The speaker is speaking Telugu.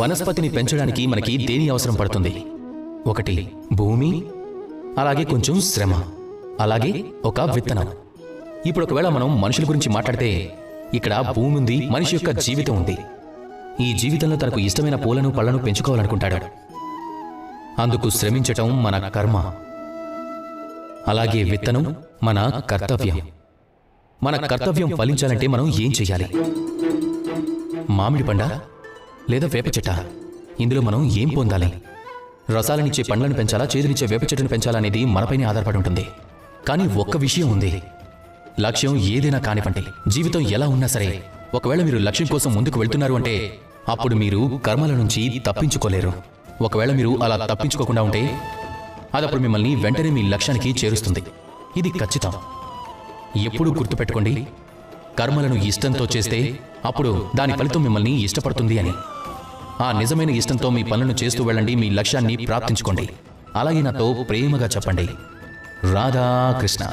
వనస్పతిని పెంచడానికి మనకి దేని అవసరం పడుతుంది? ఒకటి భూమి, అలాగే కొంచెం శ్రమ, అలాగే ఒక విత్తనం. ఇప్పుడు ఒకవేళ మనం మనుషుల గురించి మాట్లాడితే ఇక్కడ భూమి ఉంది, మనిషి యొక్క జీవితం ఉంది. ఈ జీవితంలో తనకు ఇష్టమైన పూలను పళ్లను పెంచుకోవాలనుకుంటాడు. అందుకు శ్రమించటం మన కర్మ. అలాగే విత్తనం మన కర్తవ్యం. మన కర్తవ్యం ఫలించాలంటే మనం ఏం చెయ్యాలి? మామిడి పండ లేదా వేప చెట్ట? ఇందులో మనం ఏం పొందాలి? రసాలనిచ్చే పండ్లను పెంచాలా, చేదునిచ్చే వేప చెట్టును పెంచాలా అనేది మనపైనే ఆధారపడి ఉంటుంది. కానీ ఒక్క విషయం ఉంది, లక్ష్యం ఏదైనా కానివ్వండి, జీవితం ఎలా ఉన్నా సరే, ఒకవేళ మీరు లక్ష్యం కోసం ముందుకు వెళ్తున్నారు అంటే అప్పుడు మీరు కర్మల నుంచి తప్పించుకోలేరు. ఒకవేళ మీరు అలా తప్పించుకోకుండా ఉంటే అదప్పుడు మిమ్మల్ని వెంటనే మీ లక్ష్యానికి చేరుస్తుంది. ఇది ఖచ్చితం. ఎప్పుడూ గుర్తుపెట్టుకోండి, కర్మలను ఇష్టంతో చేస్తే అప్పుడు దాని ఫలితం మిమ్మల్ని ఇష్టపడుతుంది అని. ఆ నిజమైన ఇష్టంతో మీ పనులను చేస్తూ వెళ్ళండి, మీ లక్ష్యాన్ని ప్రాప్తించుకోండి. అలాగే నాతో ప్రేమగా చెప్పండి, రాధాకృష్ణ.